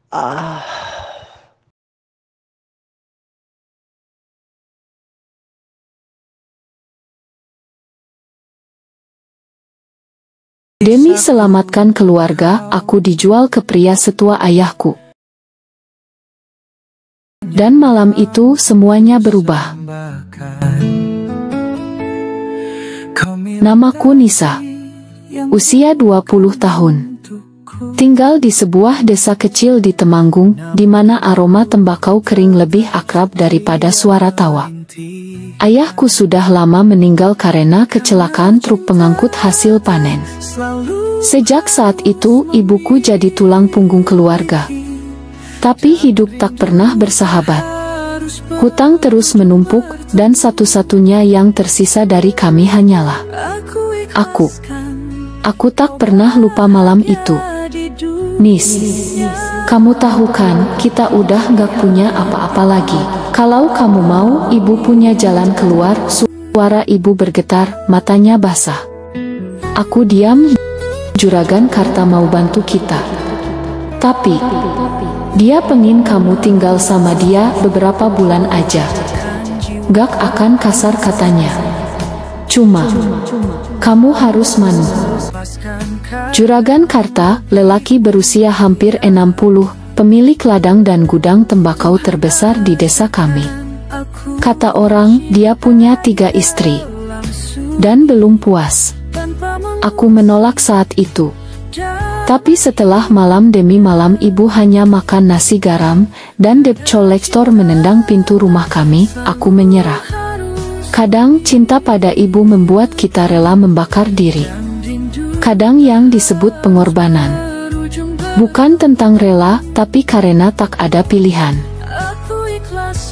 Ah, Demi selamatkan keluarga, aku dijual ke pria setua ayahku. Dan malam itu semuanya berubah. Namaku Nisa. Usia 20 tahun. Tinggal di sebuah desa kecil di Temanggung, di mana aroma tembakau kering lebih akrab daripada suara tawa. Ayahku sudah lama meninggal karena kecelakaan truk pengangkut hasil panen. Sejak saat itu, ibuku jadi tulang punggung keluarga. Tapi hidup tak pernah bersahabat. Hutang terus menumpuk, dan satu-satunya yang tersisa dari kami hanyalah aku. Aku tak pernah lupa malam itu. Nis, kamu tahu kan, kita udah gak punya apa-apa lagi. Kalau kamu mau, ibu punya jalan keluar. Suara ibu bergetar, matanya basah. Aku diam. Juragan Karta mau bantu kita. Tapi dia pengen kamu tinggal sama dia beberapa bulan aja. Gak akan kasar katanya. Cuma kamu harus manut. Juragan Karta, lelaki berusia hampir 60, pemilik ladang dan gudang tembakau terbesar di desa kami. Kata orang, dia punya 3 istri. Dan belum puas. Aku menolak saat itu. Tapi setelah malam demi malam ibu hanya makan nasi garam, dan Dep Kolektor menendang pintu rumah kami, aku menyerah. Kadang cinta pada ibu membuat kita rela membakar diri. Kadang yang disebut pengorbanan. Bukan tentang rela, tapi karena tak ada pilihan.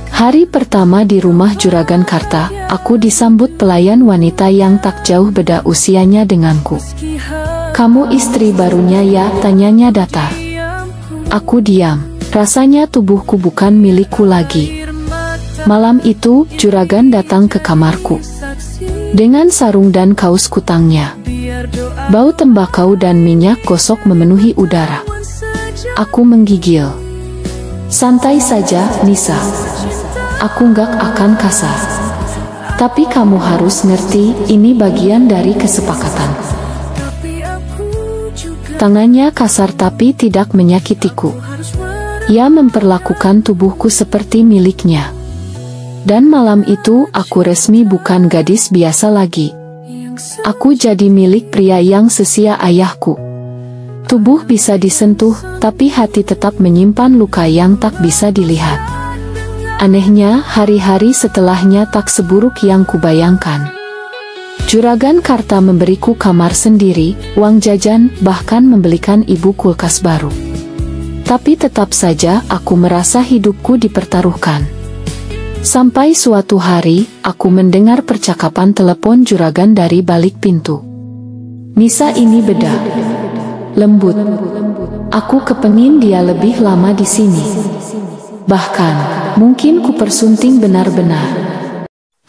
Hari pertama di rumah Juragan Karta, aku disambut pelayan wanita yang tak jauh beda usianya denganku. Kamu istri barunya ya? Tanyanya datar. Aku diam. Rasanya tubuhku bukan milikku lagi. Malam itu, Juragan datang ke kamarku. Dengan sarung dan kaos kutangnya. Bau tembakau dan minyak gosok memenuhi udara. Aku menggigil. Santai saja, Nisa. Aku gak akan kasar. Tapi kamu harus ngerti, ini bagian dari kesepakatan. Tangannya kasar tapi tidak menyakitiku. Ia memperlakukan tubuhku seperti miliknya. Dan malam itu, aku resmi bukan gadis biasa lagi. Aku jadi milik pria yang sesia ayahku. Tubuh bisa disentuh, tapi hati tetap menyimpan luka yang tak bisa dilihat. Anehnya, hari-hari setelahnya tak seburuk yang kubayangkan. Juragan Karta memberiku kamar sendiri, uang jajan, bahkan membelikan ibu kulkas baru. Tapi tetap saja aku merasa hidupku dipertaruhkan. Sampai suatu hari, aku mendengar percakapan telepon Juragan dari balik pintu. Nisa ini beda. Lembut. Aku kepengin dia lebih lama di sini. Bahkan, mungkin ku persunting benar-benar.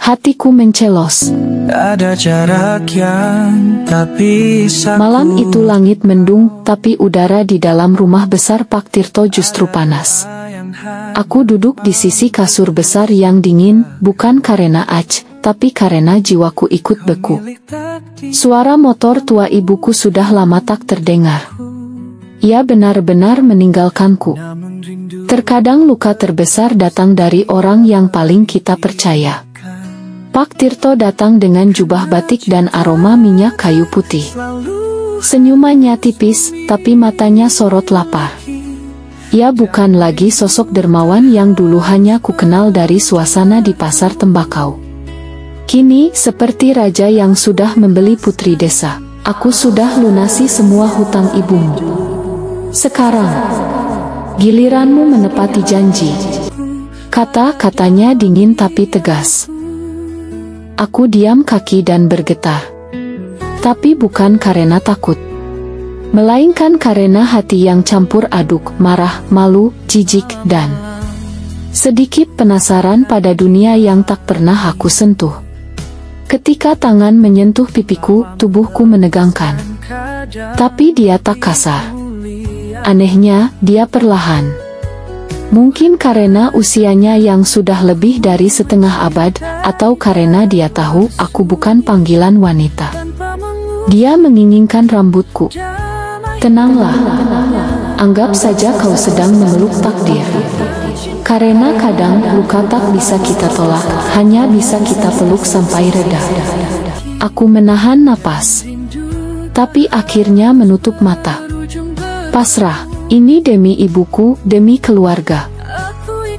Hatiku mencelos. Ada jarak yang tak bisa. Malam itu langit mendung, tapi udara di dalam rumah besar Pak Tirto justru panas. Aku duduk di sisi kasur besar yang dingin, bukan karena tapi karena jiwaku ikut beku. Suara motor tua ibuku sudah lama tak terdengar. Ia benar-benar meninggalkanku. Terkadang luka terbesar datang dari orang yang paling kita percaya. Pak Tirto datang dengan jubah batik dan aroma minyak kayu putih. Senyumannya tipis, tapi matanya sorot lapar. Ia bukan lagi sosok dermawan yang dulu hanya ku kenal dari suasana di pasar tembakau. Kini, seperti raja yang sudah membeli putri desa, aku sudah lunasi semua hutang ibumu. Sekarang, giliranmu menepati janji. Kata-katanya dingin tapi tegas. Aku diam kaki dan bergetar. Tapi bukan karena takut. Melainkan karena hati yang campur aduk, marah, malu, jijik, dan sedikit penasaran pada dunia yang tak pernah aku sentuh. Ketika tangan menyentuh pipiku, tubuhku menegangkan. Tapi dia tak kasar. Anehnya, dia perlahan. Mungkin karena usianya yang sudah lebih dari setengah abad, atau karena dia tahu aku bukan panggilan wanita. Dia menginginkan rambutku. Tenanglah, anggap saja kau sedang memeluk takdir. Karena kadang luka tak bisa kita tolak, hanya bisa kita peluk sampai reda. Aku menahan napas, tapi akhirnya menutup mata. Pasrah. Ini demi ibuku, demi keluarga.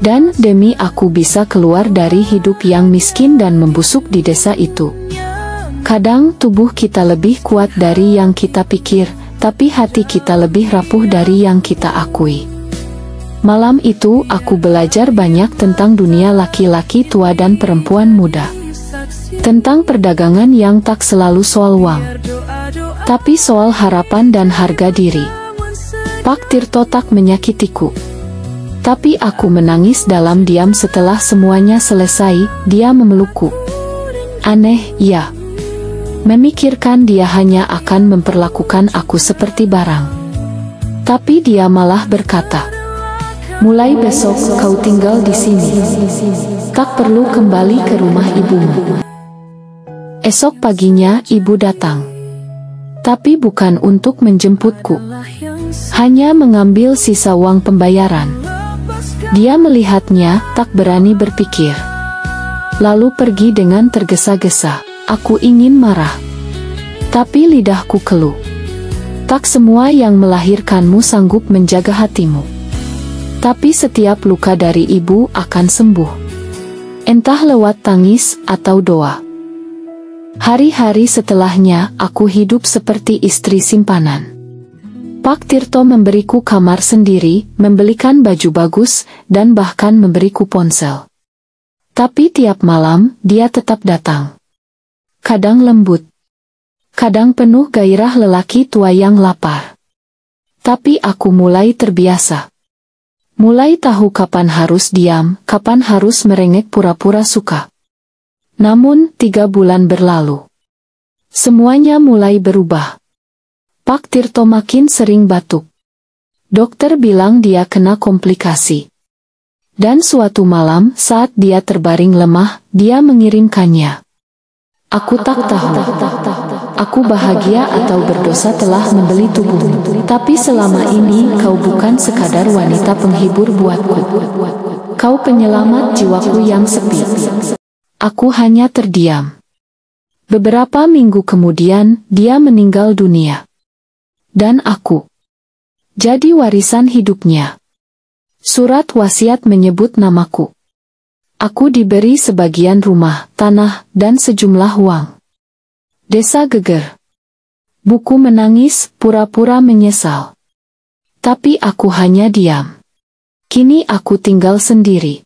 Dan demi aku bisa keluar dari hidup yang miskin dan membusuk di desa itu. Kadang tubuh kita lebih kuat dari yang kita pikir, tapi hati kita lebih rapuh dari yang kita akui. Malam itu aku belajar banyak tentang dunia laki-laki tua dan perempuan muda. Tentang perdagangan yang tak selalu soal uang, tapi soal harapan dan harga diri. Pak Tirto tak menyakitiku. Tapi aku menangis dalam diam setelah semuanya selesai. Dia memelukku. Aneh, ya. Memikirkan dia hanya akan memperlakukan aku seperti barang. Tapi dia malah berkata, mulai besok kau tinggal di sini. Tak perlu kembali ke rumah ibumu. Esok paginya ibu datang. Tapi bukan untuk menjemputku. Hanya mengambil sisa uang pembayaran. Dia melihatnya, tak berani berpikir. Lalu pergi dengan tergesa-gesa. Aku ingin marah, tapi lidahku keluh. Tak semua yang melahirkanmu sanggup menjaga hatimu. Tapi setiap luka dari ibu akan sembuh. Entah lewat tangis atau doa. Hari-hari setelahnya, aku hidup seperti istri simpanan. Pak Tirto memberiku kamar sendiri, membelikan baju bagus, dan bahkan memberiku ponsel. Tapi tiap malam, dia tetap datang. Kadang lembut. Kadang penuh gairah lelaki tua yang lapar. Tapi aku mulai terbiasa. Mulai tahu kapan harus diam, kapan harus merengek pura-pura suka. Namun, 3 bulan berlalu. Semuanya mulai berubah. Pak Tirto makin sering batuk. Dokter bilang dia kena komplikasi. Dan suatu malam saat dia terbaring lemah, dia mengirimkannya. Aku tak tahu. Aku bahagia atau berdosa telah membeli tubuhmu. Tapi selama ini kau bukan sekadar wanita penghibur buatku. Kau penyelamat jiwaku yang sepi. Aku hanya terdiam. Beberapa minggu kemudian, dia meninggal dunia. Dan aku jadi warisan hidupnya. Surat wasiat menyebut namaku. Aku diberi sebagian rumah, tanah, dan sejumlah uang. Desa geger. Buku menangis, pura-pura menyesal. Tapi aku hanya diam. Kini aku tinggal sendiri.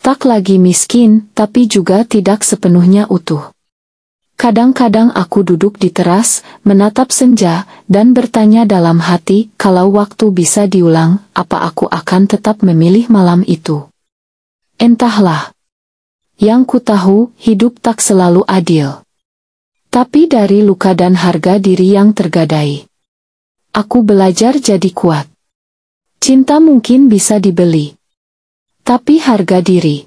Tak lagi miskin, tapi juga tidak sepenuhnya utuh. Kadang-kadang aku duduk di teras, menatap senja, dan bertanya dalam hati, kalau waktu bisa diulang, apa aku akan tetap memilih malam itu? Entahlah. Yang ku tahu, hidup tak selalu adil. Tapi dari luka dan harga diri yang tergadai, aku belajar jadi kuat. Cinta mungkin bisa dibeli. Tapi harga diri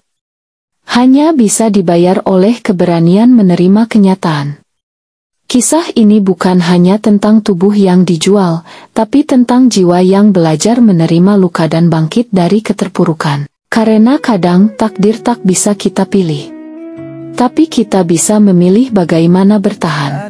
hanya bisa dibayar oleh keberanian menerima kenyataan. Kisah ini bukan hanya tentang tubuh yang dijual, tapi tentang jiwa yang belajar menerima luka dan bangkit dari keterpurukan. Karena kadang takdir tak bisa kita pilih. Tapi kita bisa memilih bagaimana bertahan.